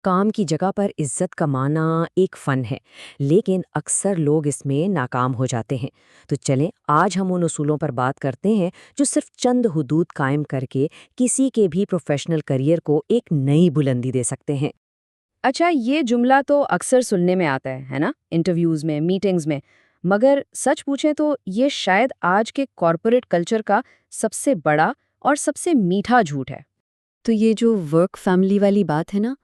کام کی جگہ پر عزت کمانا ایک فن ہے، لیکن اکثر لوگ اس میں ناکام ہو جاتے ہیں۔ تو چلیں آج ہم ان اصولوں پر بات کرتے ہیں جو صرف چند حدود قائم کر کے کسی کے بھی پروفیشنل کریئر کو ایک نئی بلندی دے سکتے ہیں۔ اچھا، یہ جملہ تو اکثر سننے میں آتا ہے نا، انٹرویوز میں، میٹنگز میں، مگر سچ پوچھیں تو یہ شاید آج کے کارپوریٹ کلچر کا سب سے بڑا اور سب سے میٹھا جھوٹ ہے۔ تو یہ جو ورک فیملی والی بات ہے نا،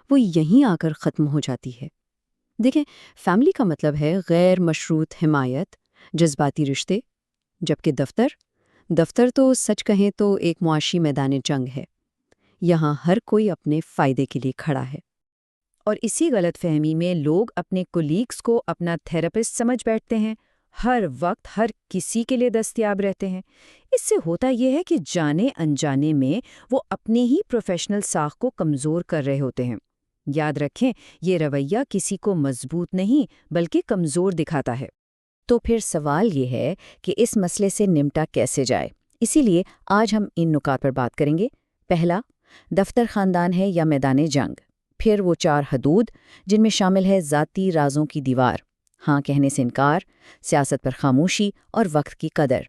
وہ یہیں آ کر ختم ہو جاتی ہے۔ دیکھیں، فیملی کا مطلب ہے غیر مشروط حمایت، جذباتی رشتے، جبکہ دفتر تو سچ کہیں تو ایک معاشی میدان جنگ ہے۔ یہاں ہر کوئی اپنے فائدے کے لیے کھڑا ہے۔ اور اسی غلط فہمی میں لوگ اپنے کولیگز کو اپنا تھراپسٹ سمجھ بیٹھتے ہیں، ہر وقت ہر کسی کے لیے دستیاب رہتے ہیں۔ اس سے ہوتا یہ ہے کہ جانے انجانے میں وہ اپنے ہی پروفیشنل ساکھ کو کمزور کر رہے ہوتے ہیں۔ یاد رکھیں، یہ رویہ کسی کو مضبوط نہیں بلکہ کمزور دکھاتا ہے۔ تو پھر سوال یہ ہے کہ اس مسئلے سے نمٹا کیسے جائے؟ اسی لیے آج ہم ان نکات پر بات کریں گے۔ پہلا، دفتر خاندان ہے یا میدان جنگ؟ پھر وہ 4 حدود جن میں شامل ہے ذاتی رازوں کی دیوار، ہاں کہنے سے انکار، سیاست پر خاموشی اور وقت کی قدر۔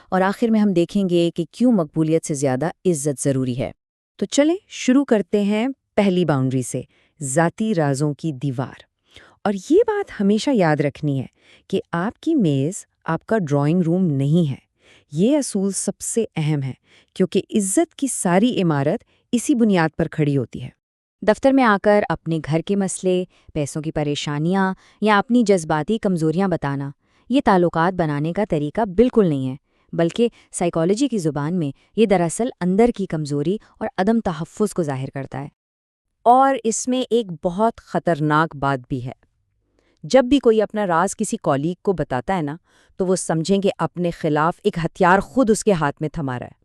اور آخر میں ہم دیکھیں گے کہ کیوں مقبولیت سے زیادہ عزت ضروری ہے۔ تو چلیں شروع کرتے ہیں پہلی باؤنڈری سے، ذاتی رازوں کی دیوار۔ اور یہ بات ہمیشہ یاد رکھنی ہے کہ آپ کی میز آپ کا ڈرائنگ روم نہیں ہے۔ یہ اصول سب سے اہم ہے کیونکہ عزت کی ساری عمارت اسی بنیاد پر کھڑی ہوتی ہے۔ دفتر میں آ کر اپنے گھر کے مسئلے، پیسوں کی پریشانیاں یا اپنی جذباتی کمزوریاں بتانا، یہ تعلقات بنانے کا طریقہ بالکل نہیں ہے، بلکہ سائیکالوجی کی زبان میں یہ دراصل اندر کی کمزوری اور عدم تحفظ کو ظاہر کرتا ہے۔ اور اس میں ایک بہت خطرناک بات بھی ہے۔ جب بھی کوئی اپنا راز کسی کولیگ کو بتاتا ہے نا، تو وہ سمجھیں کہ اپنے خلاف ایک ہتھیار خود اس کے ہاتھ میں تھما رہا ہے۔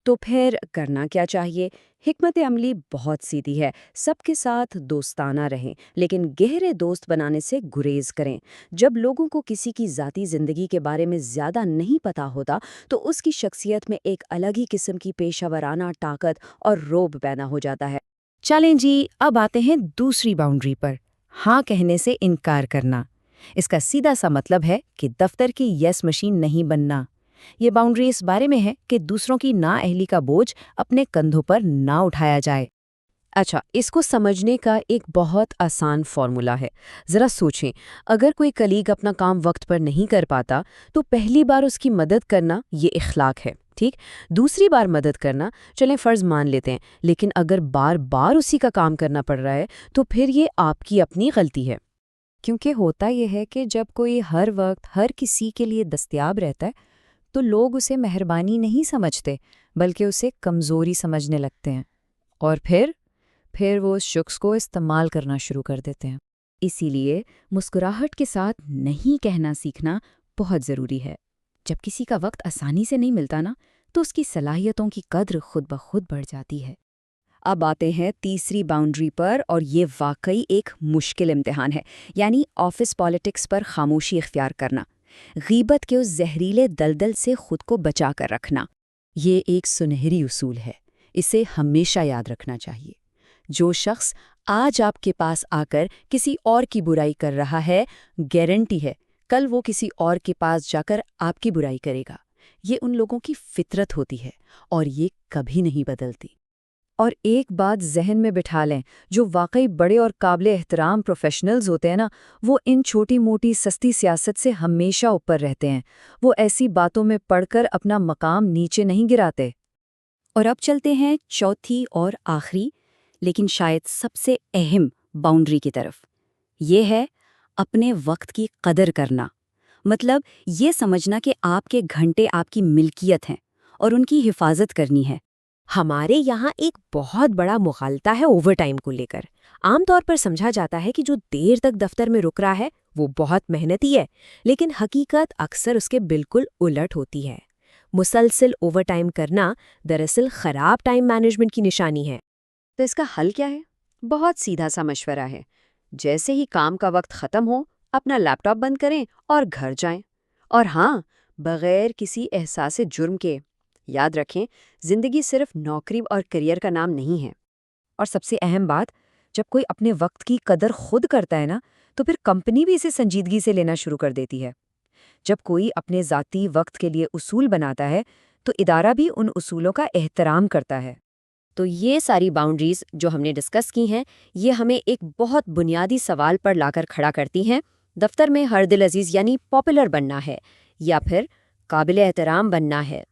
تو پھر کرنا کیا چاہیے؟ حکمت عملی بہت سیدھی ہے۔ سب کے ساتھ دوستانہ رہیں، لیکن گہرے دوست بنانے سے گریز کریں۔ جب لوگوں کو کسی کی ذاتی زندگی کے بارے میں زیادہ نہیں پتا ہوتا تو اس کی شخصیت میں ایک الگ ہی قسم کی پیشہ ورانہ طاقت اور رعب پیدا ہو جاتا ہے۔ چلیں جی، اب آتے ہیں دوسری باؤنڈری پر، ہاں کہنے سے انکار کرنا۔ اس کا سیدھا سا مطلب ہے کہ دفتر کی یس مشین نہیں بننا۔ یہ باؤنڈری اس بارے میں ہے کہ دوسروں کی نااہلی کا بوجھ اپنے کندھوں پر نہ اٹھایا جائے۔ اچھا، اس کو سمجھنے کا ایک بہت آسان فارمولا ہے۔ ذرا سوچیں، اگر کوئی کلیگ اپنا کام وقت پر نہیں کر پاتا تو پہلی بار اس کی مدد کرنا یہ اخلاق ہے، ٹھیک؟ دوسری بار مدد کرنا چلیں فرض مان لیتے ہیں، لیکن اگر بار بار اسی کا کام کرنا پڑ رہا ہے تو پھر یہ آپ کی اپنی غلطی ہے۔ کیونکہ ہوتا یہ ہے کہ جب کوئی ہر وقت ہر کسی کے لیے دستیاب رہتا ہے تو لوگ اسے مہربانی نہیں سمجھتے بلکہ اسے کمزوری سمجھنے لگتے ہیں، اور پھر وہ اس شخص کو استعمال کرنا شروع کر دیتے ہیں۔ اسی لیے مسکراہٹ کے ساتھ نہیں کہنا سیکھنا بہت ضروری ہے۔ جب کسی کا وقت آسانی سے نہیں ملتا نا، تو اس کی صلاحیتوں کی قدر خود بخود بڑھ جاتی ہے۔ اب آتے ہیں تیسری باؤنڈری پر، اور یہ واقعی ایک مشکل امتحان ہے، یعنی آفس پالیٹکس پر خاموشی اختیار کرنا، غیبت کے اس زہریلے دلدل سے خود کو بچا کر رکھنا۔ یہ ایک سنہری اصول ہے، اسے ہمیشہ یاد رکھنا چاہیے۔ جو شخص آج آپ کے پاس آ کر کسی اور کی برائی کر رہا ہے، گارنٹی ہے کل وہ کسی اور کے پاس جا کر آپ کی برائی کرے گا۔ یہ ان لوگوں کی فطرت ہوتی ہے اور یہ کبھی نہیں بدلتی۔ اور ایک بات ذہن میں بٹھا لیں، جو واقعی بڑے اور قابل احترام پروفیشنلز ہوتے ہیں نا، وہ ان چھوٹی موٹی سستی سیاست سے ہمیشہ اوپر رہتے ہیں۔ وہ ایسی باتوں میں پڑھ کر اپنا مقام نیچے نہیں گراتے۔ اور اب چلتے ہیں چوتھی اور آخری لیکن شاید سب سے اہم باؤنڈری کی طرف۔ یہ ہے اپنے وقت کی قدر کرنا۔ مطلب یہ سمجھنا کہ آپ کے گھنٹے آپ کی ملکیت ہیں اور ان کی حفاظت کرنی ہے۔ ہمارے یہاں ایک بہت بڑا مغالطہ ہے اوور ٹائم کو لے کر۔ عام طور پر سمجھا جاتا ہے کہ جو دیر تک دفتر میں رک رہا ہے وہ بہت محنتی ہے، لیکن حقیقت اکثر اس کے بالکل الٹ ہوتی ہے۔ مسلسل اوور ٹائم کرنا دراصل خراب ٹائم مینجمنٹ کی نشانی ہے۔ تو اس کا حل کیا ہے؟ بہت سیدھا سا مشورہ ہے۔ جیسے ہی کام کا وقت ختم ہو، اپنا لیپ ٹاپ بند کریں اور گھر جائیں۔ اور ہاں، بغیر کسی احساس جرم کے۔ یاد رکھیں، زندگی صرف نوکری اور کریئر کا نام نہیں ہے۔ اور سب سے اہم بات، جب کوئی اپنے وقت کی قدر خود کرتا ہے نا، تو پھر کمپنی بھی اسے سنجیدگی سے لینا شروع کر دیتی ہے۔ جب کوئی اپنے ذاتی وقت کے لیے اصول بناتا ہے تو ادارہ بھی ان اصولوں کا احترام کرتا ہے۔ تو یہ ساری باؤنڈریز جو ہم نے ڈسکس کی ہیں، یہ ہمیں ایک بہت بنیادی سوال پر لا کر کھڑا کرتی ہیں، دفتر میں ہر دل عزیز یعنی پاپولر بننا ہے یا پھر قابل احترام بننا ہے؟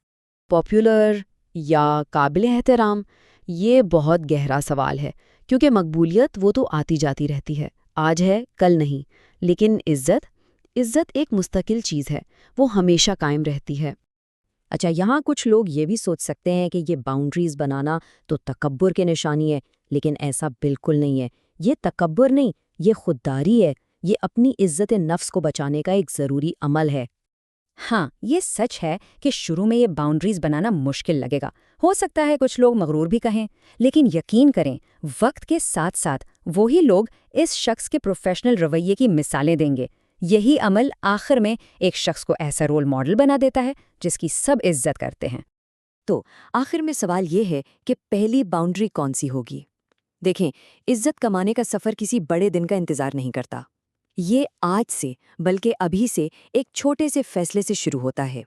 پاپولر یا قابل احترام، یہ بہت گہرا سوال ہے، کیونکہ مقبولیت وہ تو آتی جاتی رہتی ہے، آج ہے کل نہیں، لیکن عزت ایک مستقل چیز ہے، وہ ہمیشہ قائم رہتی ہے۔ اچھا، یہاں کچھ لوگ یہ بھی سوچ سکتے ہیں کہ یہ باؤنڈریز بنانا تو تکبر کی نشانی ہے، لیکن ایسا بالکل نہیں ہے۔ یہ تکبر نہیں، یہ خودداری ہے، یہ اپنی عزت نفس کو بچانے کا ایک ضروری عمل ہے۔ ہاں، یہ سچ ہے کہ شروع میں یہ باؤنڈریز بنانا مشکل لگے گا، ہو سکتا ہے کچھ لوگ مغرور بھی کہیں، لیکن یقین کریں وقت کے ساتھ ساتھ وہی لوگ اس شخص کے پروفیشنل رویے کی مثالیں دیں گے۔ یہی عمل آخر میں ایک شخص کو ایسا رول ماڈل بنا دیتا ہے جس کی سب عزت کرتے ہیں۔ تو آخر میں سوال یہ ہے کہ پہلی باؤنڈری کون سی ہوگی؟ دیکھیں، عزت کمانے کا سفر کسی بڑے دن کا انتظار نہیں کرتا۔ یہ آج سے بلکہ ابھی سے ایک چھوٹے سے فیصلے سے شروع ہوتا ہے۔